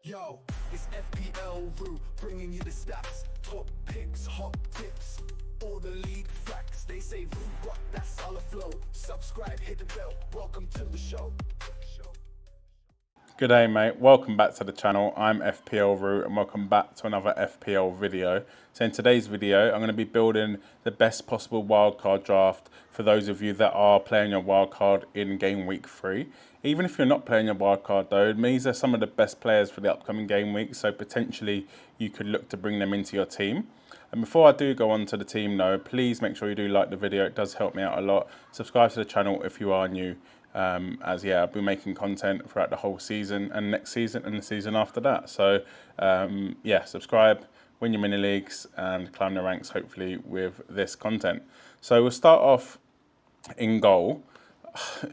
Yo, it's FPL Root, bringing you the stats, top picks, hot tips, all the league facts. They say Root rock, that's all the flow. Subscribe, hit the bell, welcome to the show. Good day, mate. Welcome back to the channel. I'm FPL Root and welcome back to another FPL video. So in today's video, I'm going to be building the best possible wildcard draft for those of you that are playing your wildcard in game week 3. Even if you're not playing your wildcard though, these are some of the best players for the upcoming game week, so potentially you could look to bring them into your team. And before I do go on to the team though, please make sure you do like the video. It does help me out a lot. Subscribe to the channel if you are new. I'll be making content throughout the whole season and next season and the season after that. So subscribe, win your mini leagues and climb the ranks hopefully with this content. So we'll start off in goal.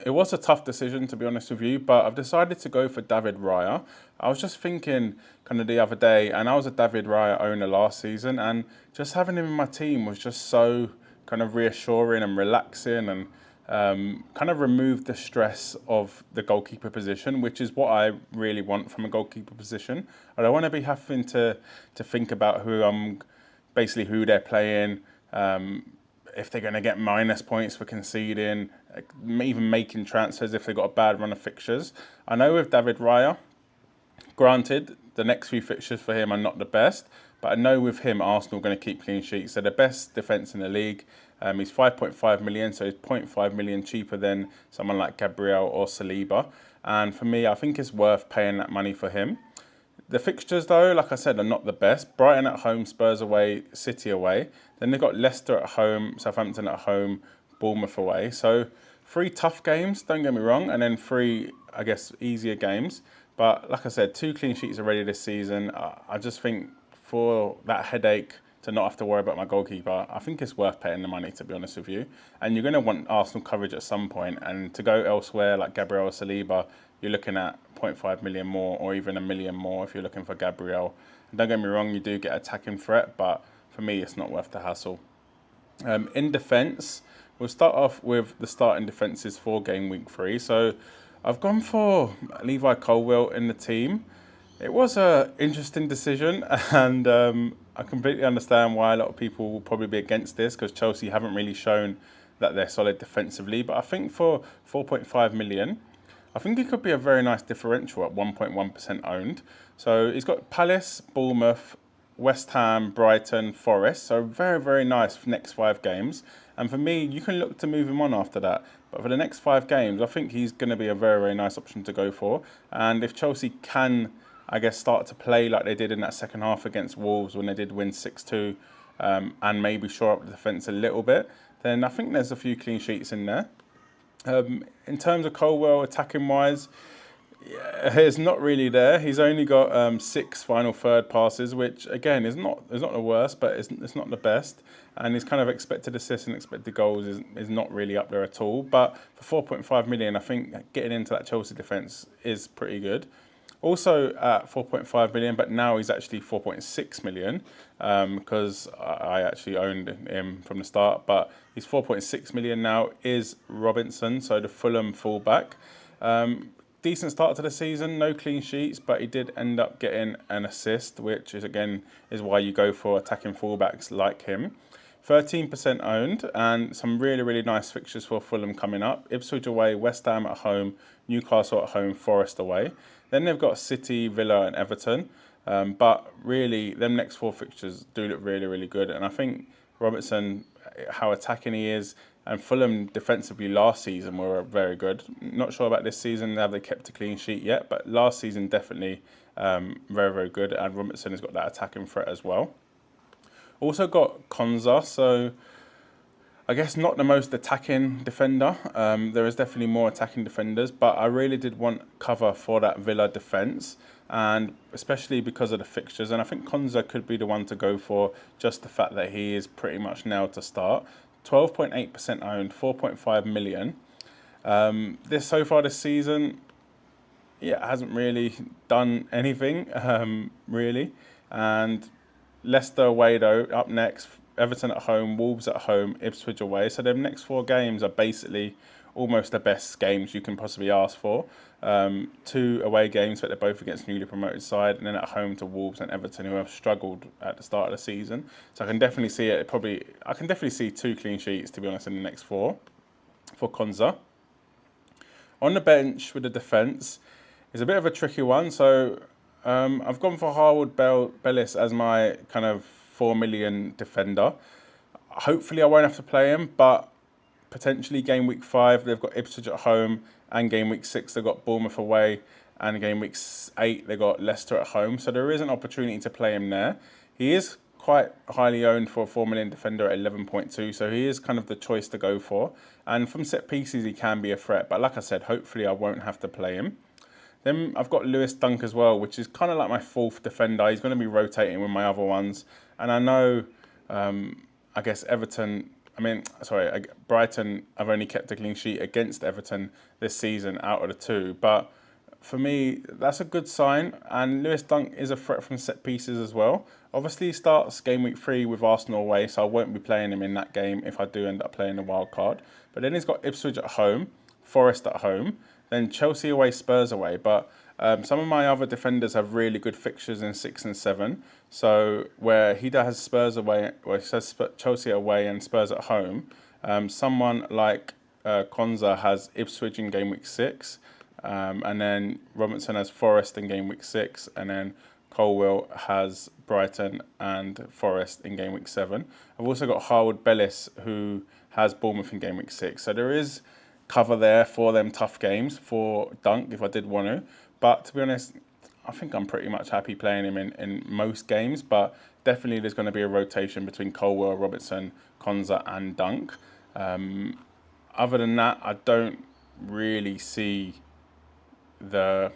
It was a tough decision, to be honest with you, but I've decided to go for David Raya. I was just thinking kind of the other day, and I was a David Raya owner last season, and just having him in my team was just so kind of reassuring and relaxing, and kind of removed the stress of the goalkeeper position, which is what I really want from a goalkeeper position. I don't want to be having to think about who they're playing, if they're going to get minus points for conceding, even making transfers if they've got a bad run of fixtures. I know with David Raya, granted, the next few fixtures for him are not the best, but I know with him, Arsenal are going to keep clean sheets. They're the best defence in the league. He's 5.5 million, so he's 0.5 million cheaper than someone like Gabriel or Saliba. And for me, I think it's worth paying that money for him. The fixtures, though, like I said, are not the best. Brighton at home, Spurs away, City away. Then they've got Leicester at home, Southampton at home, Bournemouth away. So 3 tough games, don't get me wrong, and then 3, I guess, easier games. But like I said, 2 clean sheets already this season. I just think for that headache to not have to worry about my goalkeeper, I think it's worth paying the money, to be honest with you. And you're going to want Arsenal coverage at some point, and to go elsewhere like Gabriel or Saliba, you're looking at 0.5 million more or even $1 million more if you're looking for Gabriel. And don't get me wrong, you do get attacking threat, but for me, it's not worth the hassle. In defence, we'll start off with the starting defences for game week 3. So I've gone for Levi Colwill in the team. It was an interesting decision, and I completely understand why a lot of people will probably be against this, because Chelsea haven't really shown that they're solid defensively. But I think for 4.5 million, I think it could be a very nice differential at 1.1% owned. So he's got Palace, Bournemouth, West Ham, Brighton, Forest. So very, very nice for next 5 games. And for me, you can look to move him on after that. But for the next 5 games, I think he's going to be a very, very nice option to go for. And if Chelsea can, I guess, start to play like they did in that second half against Wolves when they did win 6-2, and maybe shore up the defence a little bit, then I think there's a few clean sheets in there. In terms of Colwill, attacking-wise, it's not really there. He's only got 6 final third passes, which again is not the worst, but it's not the best. And his kind of expected assists and expected goals is not really up there at all. But for 4.5 million, I think getting into that Chelsea defence is pretty good. Also at 4.5 million, but now he's actually 4.6 million because I actually owned him from the start. But he's 4.6 million now, is Robinson, so the Fulham fullback. Decent start to the season, no clean sheets, but he did end up getting an assist, which is why you go for attacking fullbacks like him. 13% owned, and some really, really nice fixtures for Fulham coming up. Ipswich away, West Ham at home, Newcastle at home, Forest away. Then they've got City, Villa and Everton. But really, them next 4 fixtures do look really, really good. And I think Robertson, how attacking he is, and Fulham defensively last season were very good. Not sure about this season, have they kept a clean sheet yet, but last season definitely very, very good. And Robertson has got that attacking threat as well. Also got Konza, so I guess not the most attacking defender. There is definitely more attacking defenders, but I really did want cover for that Villa defence, and especially because of the fixtures. And I think Konza could be the one to go for, just the fact that he is pretty much nailed to start. 12.8% owned, 4.5 million. So far this season, hasn't really done anything, really. And Leicester away though, up next. Everton at home, Wolves at home, Ipswich away. So their next 4 games are basically almost the best games you can possibly ask for. 2 away games, but they're both against newly promoted side, and then at home to Wolves and Everton, who have struggled at the start of the season. So I can definitely see it. I can definitely see 2 clean sheets, to be honest, in the next 4 for Konza. On the bench with the defence, it's a bit of a tricky one. So I've gone for Harwood Bellis as my kind of 4 million defender. Hopefully I won't have to play him, but potentially game week 5 they've got Ipswich at home, and game week 6 they've got Bournemouth away, and game week 8 they've got Leicester at home. So there is an opportunity to play him there. He is quite highly owned for a 4 million defender at 11.2, so he is kind of the choice to go for. And from set pieces he can be a threat, but like I said, hopefully I won't have to play him. Then I've got Lewis Dunk as well, which is kind of like my 4th defender. He's going to be rotating with my other ones. And I know, I guess Brighton have only kept a clean sheet against Everton this season out of the 2. But for me, that's a good sign. And Lewis Dunk is a threat from set pieces as well. Obviously, he starts game week 3 with Arsenal away, so I won't be playing him in that game if I do end up playing the wild card. But then he's got Ipswich at home, Forest at home, then Chelsea away, Spurs away. But some of my other defenders have really good fixtures in 6 and 7. So where he has Spurs away, or he says Chelsea away and Spurs at home, someone like Konza has Ipswich in game week 6, and then Robinson has Forest in game week 6, and then Colwell has Brighton and Forest in game week 7. I've also got Harwood Bellis, who has Bournemouth in game week 6. So there is cover there for them tough games for Dunk if I did want to. But to be honest, I think I'm pretty much happy playing him in most games. But definitely there's going to be a rotation between Colwell, Robertson, Konza and Dunk. Other than that, I don't really see the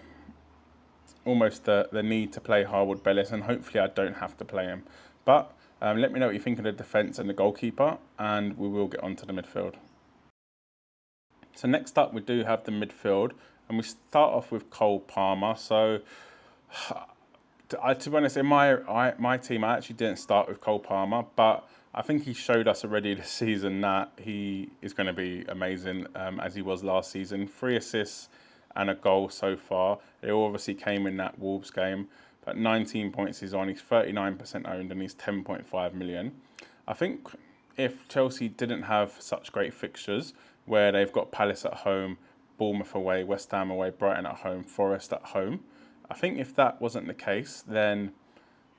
need to play Harwood Bellis, and hopefully I don't have to play him. But let me know what you think of the defence and the goalkeeper, and we will get on to the midfield. So next up we do have the midfield, and we start off with Cole Palmer. So to be honest, in my team I actually didn't start with Cole Palmer, but I think he showed us already this season that he is going to be amazing, as he was last season. 3 assists and a goal so far. It obviously came in that Wolves game, but 19 points he's on. He's 39% owned and he's 10.5 million. I think if Chelsea didn't have such great fixtures, where they've got Palace at home, Bournemouth away, West Ham away, Brighton at home, Forest at home, I think if that wasn't the case, then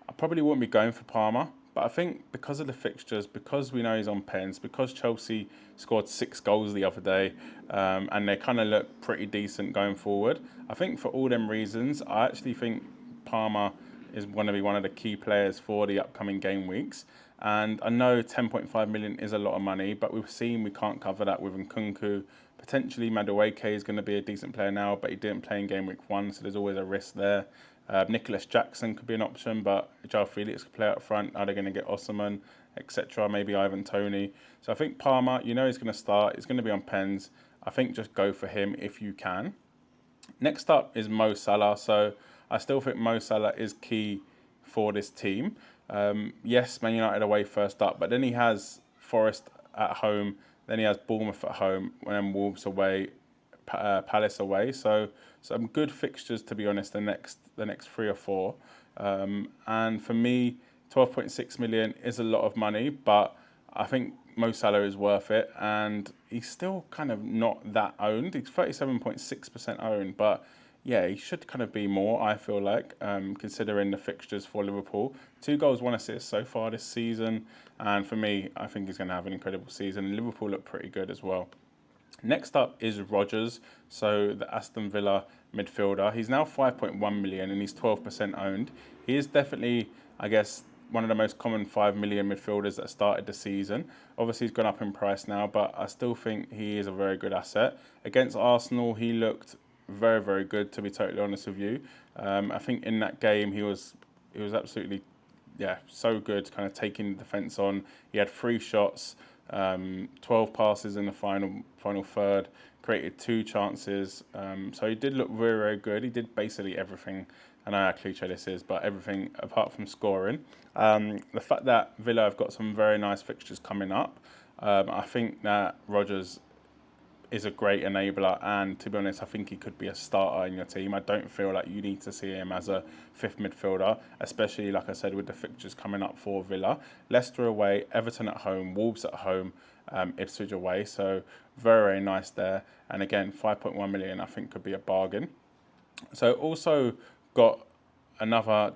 I probably wouldn't be going for Palmer. But I think because of the fixtures, because we know he's on pens, because Chelsea scored 6 goals the other day, and they kind of look pretty decent going forward, I think for all them reasons, I actually think Palmer is going to be one of the key players for the upcoming game weeks. And I know 10.5 million is a lot of money, but we've seen we can't cover that with Nkunku. Potentially Madueke is going to be a decent player now, but he didn't play in game week 1, so there's always a risk there. Nicholas Jackson could be an option, but Joao Felix could play up front. Are they going to get Osimhen, etc.? Maybe Ivan Toney. So I think Palmer, he's going to start. He's going to be on pens. I think just go for him if you can. Next up is Mo Salah. So I still think Mo Salah is key for this team. Yes, Man United away first up, but then he has Forest at home, then he has Bournemouth at home, and then Wolves away, Palace away. So some good fixtures, to be honest, the next 3 or 4. And for me, 12.6 million is a lot of money, but I think Mo Salah is worth it, and he's still kind of not that owned. He's 37.6% owned, but yeah, he should kind of be more, I feel like, considering the fixtures for Liverpool. 2 goals, 1 assist so far this season. And for me, I think he's going to have an incredible season. Liverpool look pretty good as well. Next up is Rodgers, so the Aston Villa midfielder. He's now 5.1 million and he's 12% owned. He is definitely, I guess, one of the most common 5 million midfielders that started the season. Obviously, he's gone up in price now, but I still think he is a very good asset. Against Arsenal, he looked very, very good, to be totally honest with you. I think in that game he was absolutely, so good, kind of taking the defence on. He had 3 shots, 12 passes in the final third, created 2 chances. So he did look very, very good. He did basically everything. I know how cliche this is, but everything apart from scoring. The fact that Villa have got some very nice fixtures coming up, I think that Rodgers is a great enabler, and to be honest, I think he could be a starter in your team. I don't feel like you need to see him as a fifth midfielder, especially, like I said, with the fixtures coming up for Villa. Leicester away, Everton at home, Wolves at home, Ipswich away, so very, very nice there. And again, 5.1 million I think could be a bargain. So also got another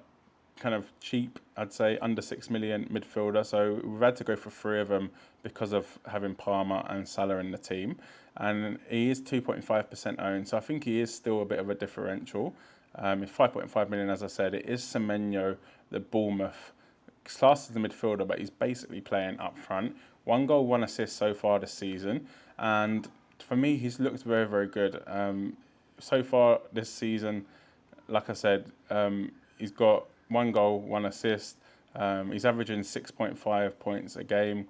kind of cheap, I'd say, under 6 million midfielder. So we've had to go for three of them because of having Palmer and Salah in the team. And he is 2.5% owned, so I think he is still a bit of a differential. It's 5.5 million, as I said. It is Semenyo, the Bournemouth, classed as a midfielder, but he's basically playing up front. 1 goal, 1 assist so far this season. And for me, he's looked very, very good. So far this season, like I said, he's got 1 goal, 1 assist. He's averaging 6.5 points a game.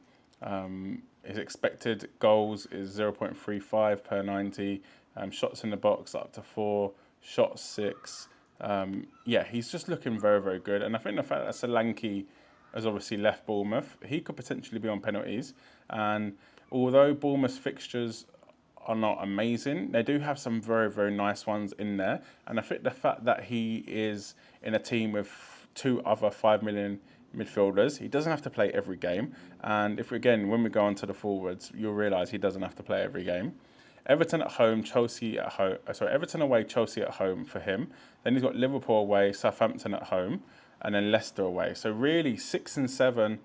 His expected goals is 0.35 per 90. Shots in the box up to 4. Shots 6. Yeah, he's just looking very, very good. And I think the fact that Solanke has obviously left Bournemouth, he could potentially be on penalties. And although Bournemouth's fixtures are not amazing, they do have some very, very nice ones in there. And I think the fact that he is in a team with 2 other 5 million midfielders, he doesn't have to play every game. And if again, when we go on to the forwards, you'll realise he doesn't have to play every game. Everton at home, Chelsea at home. Sorry, Everton away, Chelsea at home for him. Then he's got Liverpool away, Southampton at home, and then Leicester away. So really, 6 and 7,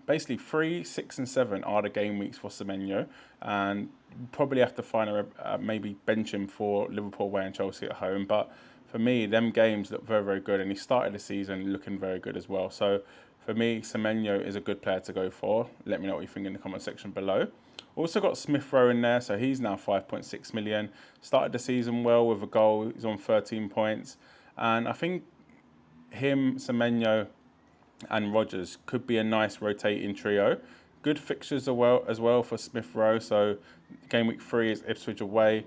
basically 3, 6 and 7 are the game weeks for Semenyo, and probably have to find maybe bench him for Liverpool away and Chelsea at home. But for me, them games look very, very good, and he started the season looking very good as well. So for me, Semenyo is a good player to go for. Let me know what you think in the comment section below. Also got Smith Rowe in there, so he's now 5.6 million. Started the season well with a goal. He's on 13 points. And I think him, Semenyo, and Rodgers could be a nice rotating trio. Good fixtures as well for Smith Rowe. So game week 3 is Ipswich away,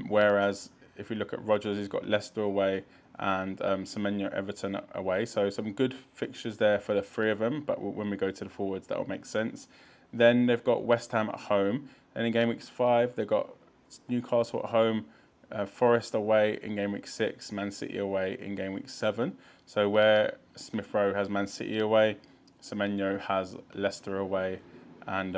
whereas if you look at Rodgers, he's got Leicester away and Semenyo Everton away. So some good fixtures there for the 3 of them. But when we go to the forwards, that will make sense. Then they've got West Ham at home. Then in game week 5, they've got Newcastle at home, Forest away in game week 6, Man City away in game week 7. So where Smith Rowe has Man City away, Semenyo has Leicester away, and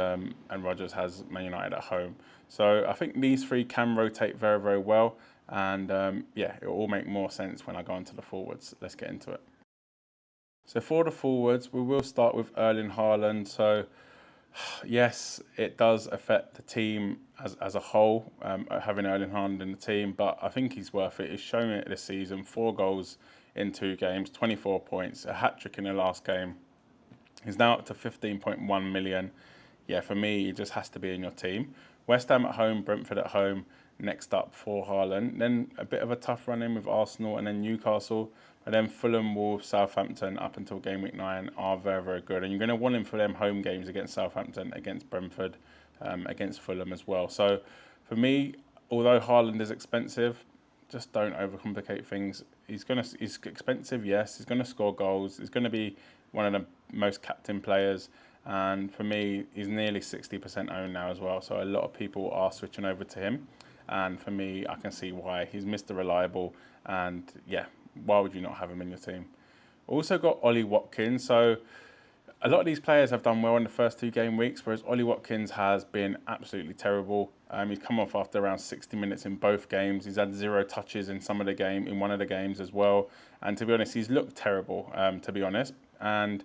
Rodgers has Man United at home. So I think these 3 can rotate very, very well. And yeah, it will all make more sense when I go on to the forwards. Let's get into it. So for the forwards, we will start with Erling Haaland. So yes, it does affect the team as a whole, having Erling Haaland in the team, but I think he's worth it. He's shown it this season, 4 goals in 2 games, 24 points, a hat-trick in the last game. He's now up to 15.1 million. Yeah, for me, he just has to be in your team. West Ham at home, Brentford at home, next up for Haaland. Then a bit of a tough run in with Arsenal and then Newcastle. But then Fulham, Wolves, Southampton up until game week 9 are very, very good. And you're going to want him for them home games against Southampton, against Brentford, against Fulham as well. So for me, although Haaland is expensive, just don't overcomplicate things. He's expensive, yes. He's going to score goals. He's going to be one of the most captain players. And for me, he's nearly 60% owned now as well. So a lot of people are switching over to him. And for me, I can see why. He's Mr. Reliable. And yeah, why would you not have him in your team? Also got Ollie Watkins. So a lot of these players have done well in the first 2 game weeks, whereas Ollie Watkins has been absolutely terrible. He's come off after around 60 minutes in both games. He's had 0 touches in one of the games as well. And to be honest, he's looked terrible, to be honest. And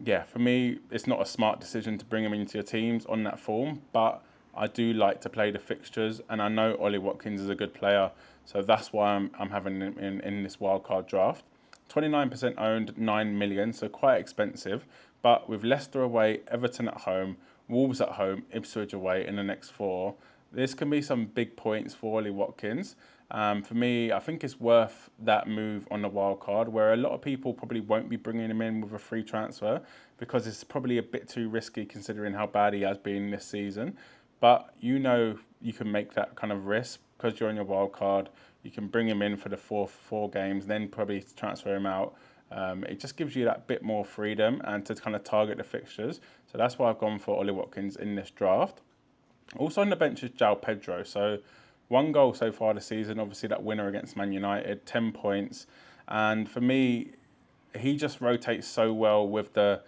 yeah, for me, it's not a smart decision to bring him into your teams on that form, but I do like to play the fixtures, and I know Ollie Watkins is a good player, so that's why I'm having him in this wildcard draft. 29% owned, 9 million, so quite expensive, but with Leicester away, Everton at home, Wolves at home, Ipswich away in the next 4, this can be some big points for Ollie Watkins. For me, I think it's worth that move on the wild card, where a lot of people probably won't be bringing him in with a free transfer because it's probably a bit too risky considering how bad he has been this season. But you know you can make that kind of risk because you're on your wild card. You can bring him in for the four games, then probably transfer him out. It just gives you that bit more freedom and to kind of target the fixtures. So that's why I've gone for Ollie Watkins in this draft. Also on the bench is João Pedro. So 1 goal so far this season, obviously that winner against Man United, 10 points. And for me, he just rotates so well with the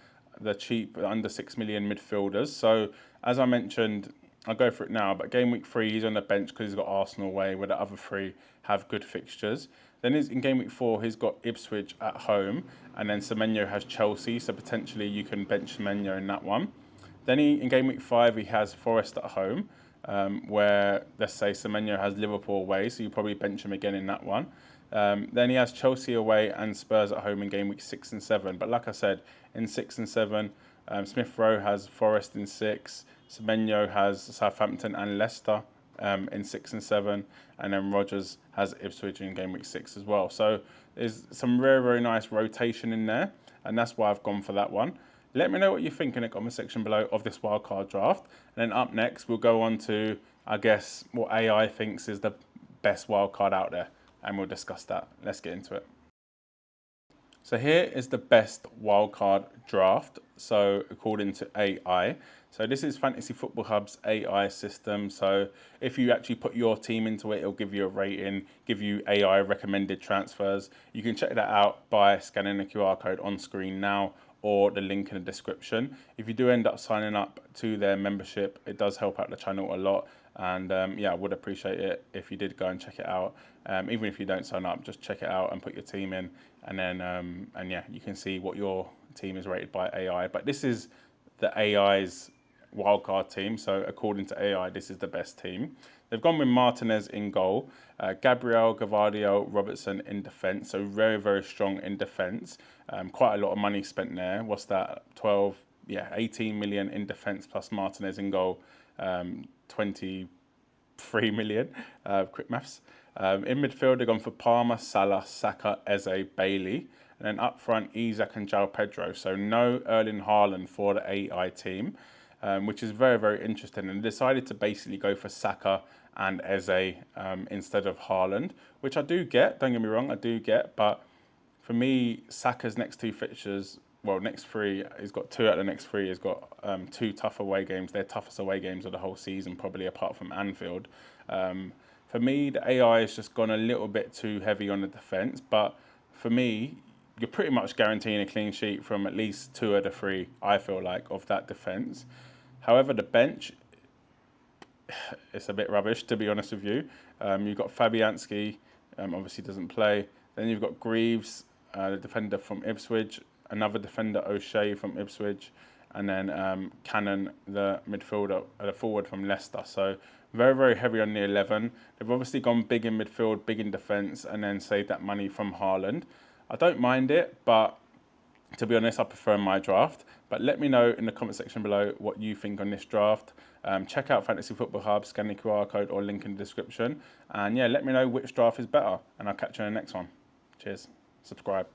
cheap under 6 million midfielders. So as I mentioned, I'll go for it now, but game week 3, he's on the bench because he's got Arsenal away, where the other 3 have good fixtures. Then in game week 4, he's got Ipswich at home, and then Semenyo has Chelsea, so potentially you can bench Semenyo in that one. Then in game week 5, he has Forest at home, where let's say Semenyo has Liverpool away, so you probably bench him again in that one. Then he has Chelsea away and Spurs at home in game week 6 and 7. But like I said, in 6 and 7, Smith Rowe has Forest in 6, Semenyo has Southampton and Leicester in 6 and 7, and then Rodgers has Ipswich in game week 6 as well. So there's some very, very nice rotation in there, and that's why I've gone for that one. Let me know what you think in the comment section below of this wildcard draft. And then up next, we'll go on to, I guess, what AI thinks is the best wildcard out there. And we'll discuss that. Let's get into it. So here is the best wildcard draft. So according to AI. So this is Fantasy Football Hub's AI system. So if you actually put your team into it, it'll give you a rating, give you AI recommended transfers. You can check that out by scanning the QR code on screen now, or the link in the description. If you do end up signing up to their membership, it does help out the channel a lot. And yeah, I would appreciate it if you did go and check it out. Even if you don't sign up, just check it out and put your team in. And then, and yeah, you can see what your team is rated by AI. But this is the AI's wildcard team. So according to AI, this is the best team. They've gone with Martinez in goal, Gabriel, Gavardio, Robertson in defence. So very, very strong in defence. Quite a lot of money spent there. What's that? 18 million in defence plus Martinez in goal. 23 million. Quick maths. In midfield, they've gone for Palmer, Salah, Saka, Eze, Bailey. And then up front, Isak and João Pedro. So no Erling Haaland for the AI team, which is very, very interesting. And decided to basically go for Saka and Eze instead of Haaland, which I do get. Don't get me wrong, I do get. But for me, Saka's next 2 fixtures, well, next 3, he's got 2 out of the next 3. He's got 2 tough away games. They're toughest away games of the whole season, probably apart from Anfield. For me, the AI has just gone a little bit too heavy on the defence. But for me, you're pretty much guaranteeing a clean sheet from at least 2 of the 3, I feel like, of that defence. However, the bench, it's a bit rubbish, to be honest with you. You've got Fabianski, obviously doesn't play. Then you've got Greaves, the defender from Ipswich, another defender, O'Shea from Ipswich, and then Cannon, the midfielder, the forward from Leicester. So very, very heavy on the 11. They've obviously gone big in midfield, big in defence, and then saved that money from Haaland. I don't mind it, but to be honest, I prefer my draft. But let me know in the comment section below what you think on this draft. Check out Fantasy Football Hub, scan the QR code or link in the description. And yeah, let me know which draft is better. And I'll catch you in the next one. Cheers. Subscribe.